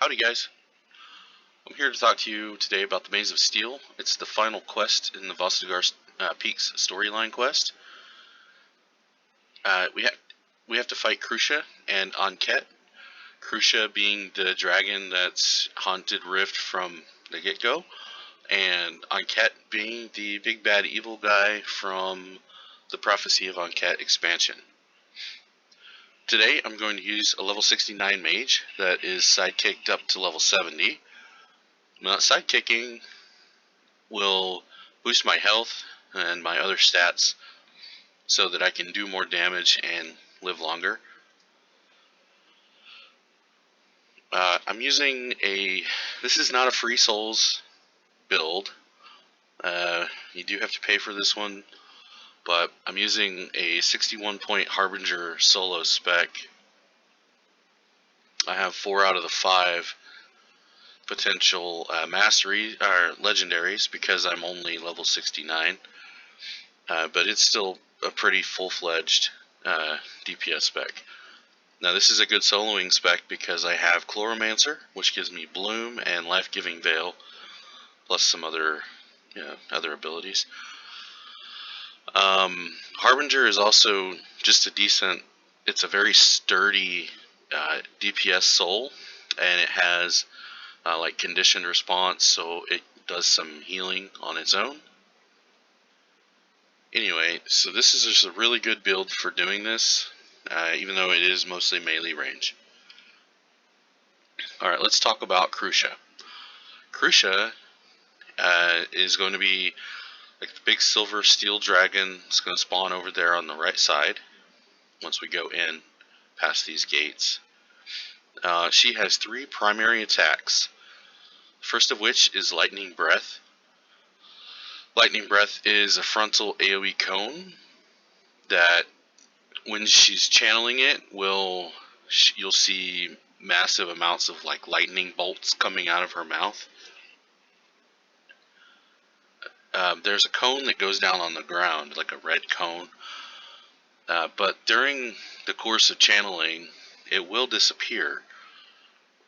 Howdy guys, I'm here to talk to you today about the Maze of Steel. It's the final quest in the Vostigar Peaks storyline quest. We have to fight Crucia and Anket. Crucia being the dragon that's haunted Rift from the get-go, and Anket being the big bad evil guy from the Prophecy of Anket expansion. Today I'm going to use a level 69 Mage that is sidekicked up to level 70. Now, sidekicking will boost my health and my other stats so that I can do more damage and live longer. I'm using this is not a free souls build. You do have to pay for this one, but I'm using a 61 point Harbinger solo spec. I have 4 out of the 5 potential mastery or legendaries because I'm only level 69, but it's still a pretty full-fledged DPS spec. Now this is a good soloing spec because I have Chloromancer, which gives me Bloom and Life-Giving Veil, plus some other abilities. Harbinger is also just a decent, it's a very sturdy DPS soul, and it has like conditioned response, so it does some healing on its own. Anyway, so this is just a really good build for doing this, even though it is mostly melee range. Alright, let's talk about Crucia. Crucia is going to be like the big silver steel dragon. It's going to spawn over there on the right side once we go in past these gates. She has 3 primary attacks. First of which is Lightning Breath. Lightning Breath is a frontal AoE cone that when she's channeling it, you'll see massive amounts of like lightning bolts coming out of her mouth. There's a cone that goes down on the ground, like a red cone, but during the course of channeling, it will disappear,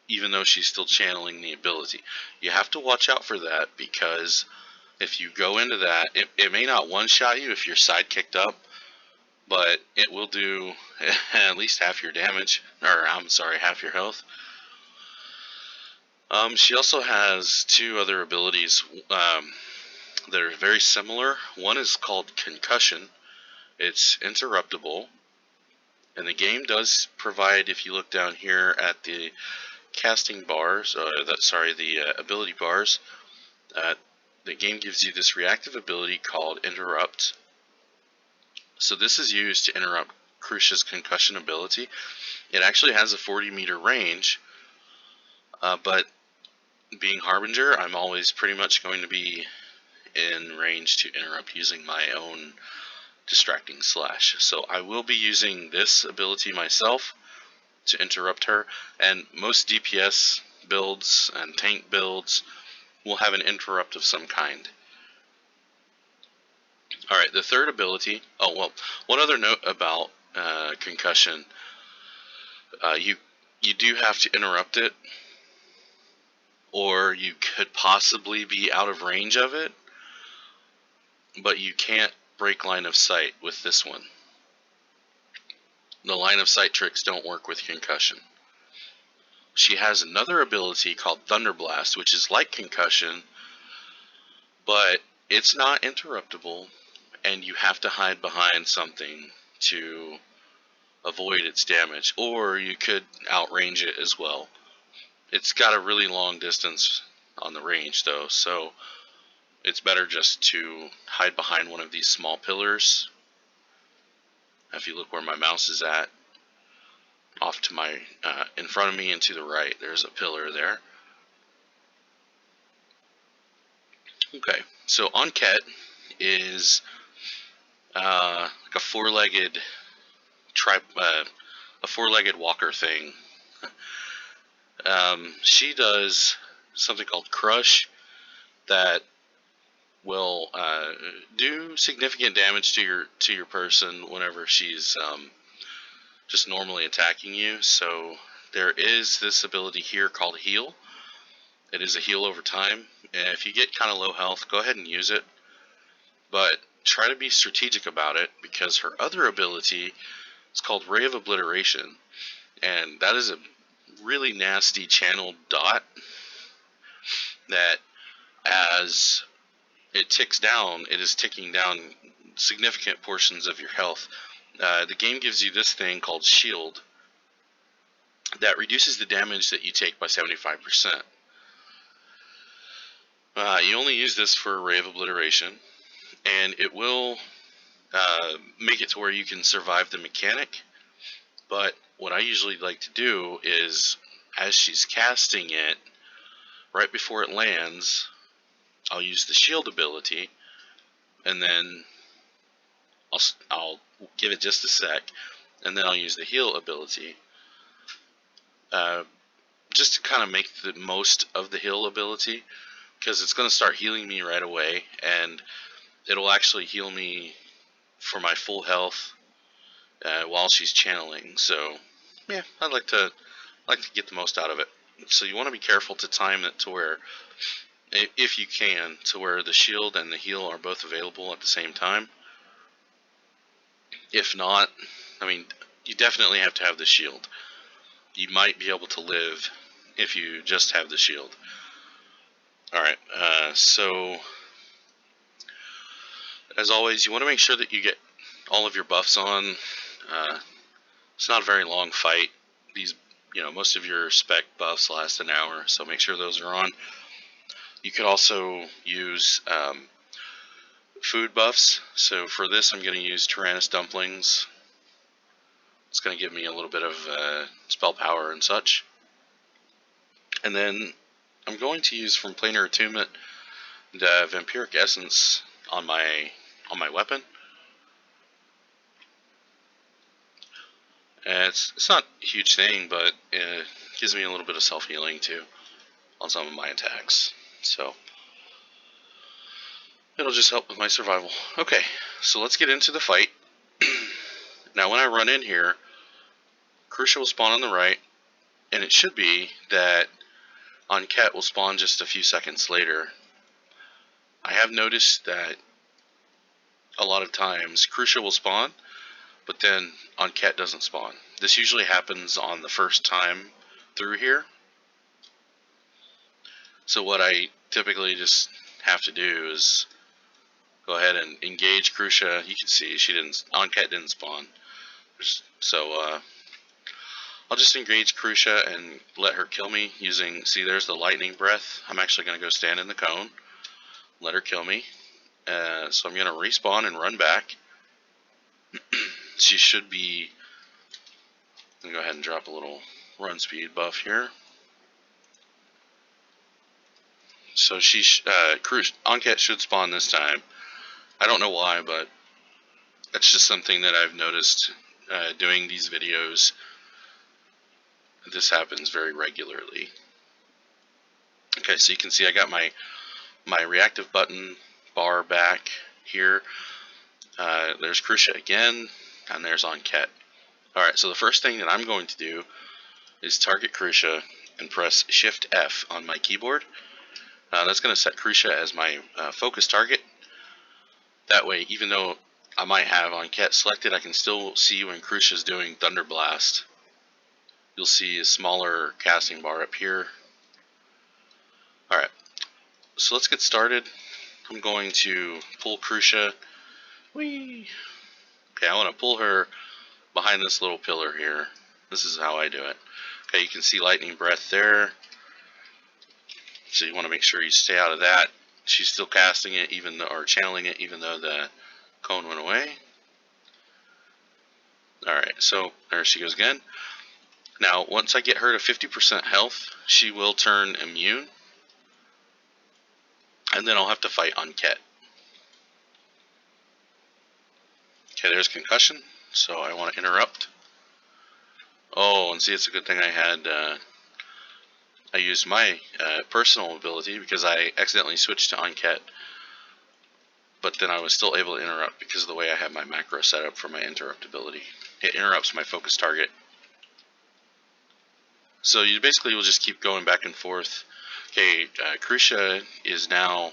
even though she's still channeling the ability. You have to watch out for that, because if you go into that, it may not one-shot you if you're sidekicked up, but it will do at least half your damage, or I'm sorry, half your health. She also has 2 other abilities that are very similar. One is called Concussion. It's interruptible, and the game does provide, if you look down here at the casting bars, the ability bars, the game gives you this reactive ability called Interrupt. So this is used to interrupt Crucia's concussion ability. It actually has a 40-meter range, but being Harbinger, I'm always pretty much going to be in range to interrupt using my own distracting slash. So I will be using this ability myself to interrupt her, and most DPS builds and tank builds will have an interrupt of some kind. Alright, the third ability, one other note about concussion, you do have to interrupt it, or you could possibly be out of range of it, but you can't break line of sight with this one. The line of sight tricks don't work with concussion. She has another ability called Thunderblast, which is like concussion, but it's not interruptible, and you have to hide behind something to avoid its damage, or you could outrange it as well. It's got a really long distance on the range though, so it's better just to hide behind one of these small pillars. If you look where my mouse is at, off to my in front of me and to the right, there's a pillar there. Okay, so Anket is like a four-legged walker thing. She does something called Crush that will do significant damage to your person whenever she's just normally attacking you. So there is this ability here called heal. It is a heal over time, and if you get kind of low health, go ahead and use it, but try to be strategic about it, because her other ability is called Ray of Obliteration, and that is a really nasty channeled dot that, as it ticks down, it is ticking down significant portions of your health. The game gives you this thing called Shield that reduces the damage that you take by 75%. You only use this for Ray of Obliteration, and it will make it to where you can survive the mechanic. But what I usually like to do is, as she's casting it, right before it lands, I'll use the shield ability, and then I'll give it just a sec, and then I'll use the heal ability, just to kind of make the most of the heal ability, because it's going to start healing me right away, and it'll actually heal me for my full health while she's channeling. So yeah, I like to get the most out of it. So you want to be careful to time it to where, if you can, to where the shield and the heal are both available at the same time. If not, I mean, you definitely have to have the shield. You might be able to live if you just have the shield. Alright, so as always, you want to make sure that you get all of your buffs on. It's not a very long fight. These, most of your spec buffs last an hour, so make sure those are on. You could also use food buffs. So for this, I'm going to use Tyrannus Dumplings. It's going to give me a little bit of spell power and such. And then I'm going to use from Planar Attunement the Vampiric Essence on my weapon. And it's not a huge thing, but it gives me a little bit of self-healing too on some of my attacks. So it'll just help with my survival. Okay, so let's get into the fight. Now when I run in here, Crucia will spawn on the right, and it should be that Enquête will spawn just a few seconds later. I have noticed that a lot of times Crucia will spawn, but then Enquête doesn't spawn. This usually happens on the first time through here. So what I typically just have to do is go ahead and engage Crucia. You can see Enquête didn't spawn. So I'll just engage Crucia and let her kill me using, see, there's the lightning breath. I'm actually going to go stand in the cone, let her kill me. So I'm going to respawn and run back. She should be, I'm going to go ahead and drop a little run speed buff here. So Enquête should spawn this time. I don't know why, but that's just something that I've noticed doing these videos. This happens very regularly. Okay, so you can see I got my reactive button bar back here. There's Crucia again, and there's Enquête. Alright, so the first thing that I'm going to do is target Crucia and press Shift F on my keyboard. That's going to set Crucia as my focus target. That way, even though I might have Enquête selected, I can still see when Crucia's doing Thunder Blast. You'll see a smaller casting bar up here. Alright, so let's get started. I'm going to pull Crucia. Whee! Okay, I want to pull her behind this little pillar here. This is how I do it. Okay, you can see lightning breath there. So you want to make sure you stay out of that. She's still casting it, or channeling it, even though the cone went away. Alright, so there she goes again. Now, once I get her to 50% health, she will turn immune. And then I'll have to fight Enquête. Okay, there's concussion, so I want to interrupt. Oh, and see, it's a good thing I used my personal ability, because I accidentally switched to Enquête. But then I was still able to interrupt because of the way I have my macro set up for my interrupt ability. It interrupts my focus target. So you basically will just keep going back and forth. Okay, Crucia is now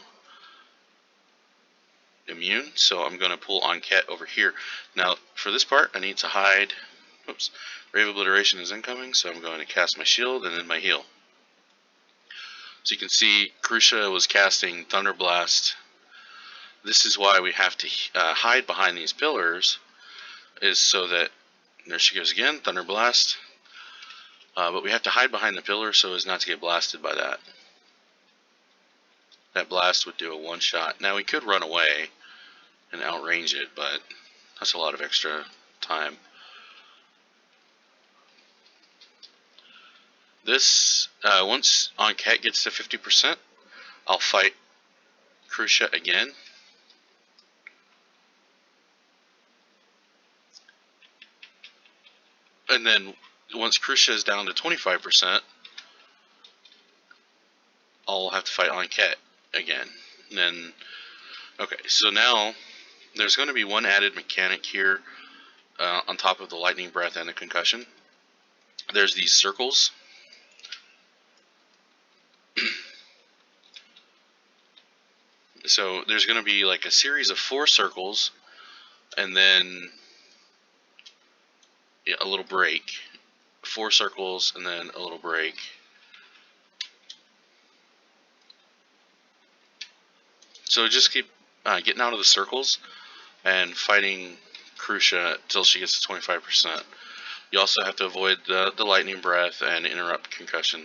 immune, so I'm going to pull on Ket over here. Now, for this part, I need to hide. Oops. Rave Obliteration is incoming, so I'm going to cast my shield and then my heal. So you can see Crucia was casting Thunder Blast. This is why we have to hide behind these pillars, is so that, there she goes again, Thunder Blast. But we have to hide behind the pillar so as not to get blasted by that. That blast would do a one-shot. Now we could run away and outrange it, but that's a lot of extra time. This, once on Ket gets to 50%, I'll fight Crucia again. And then once Crucia is down to 25%, I'll have to fight on Ket again. And then, okay, so now there's going to be one added mechanic here on top of the lightning breath and the concussion. There's these circles. So there's going to be like a series of 4 circles and then a little break. 4 circles and then a little break. So just keep getting out of the circles and fighting Crucia until she gets to 25%. You also have to avoid the lightning breath and interrupt concussion.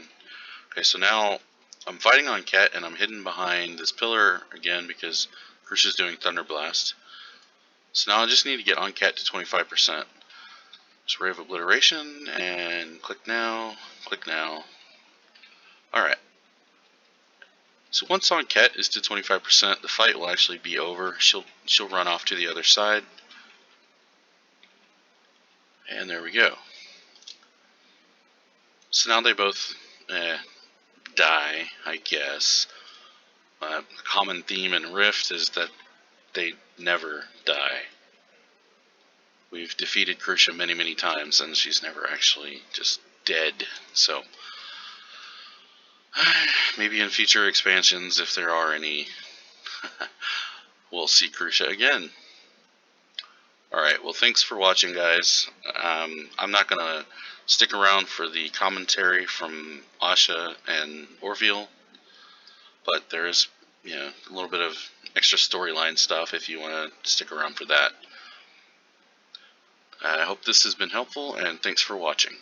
Okay, so now I'm fighting on Ket and I'm hidden behind this pillar again because Crucia's doing Thunder Blast. So now I just need to get on Ket to 25%. Just Rave Obliteration and click now, click now. Alright. So once on Ket is to 25%, the fight will actually be over. She'll run off to the other side. And there we go. So now they both die, I guess. The common theme in Rift is that they never die. We've defeated Crucia many, many times, and she's never actually just dead. So maybe in future expansions, if there are any, we'll see Crucia again. Alright, well thanks for watching, guys. I'm not going to stick around for the commentary from Asha and Orville, but there is, a little bit of extra storyline stuff if you want to stick around for that. I hope this has been helpful, and thanks for watching.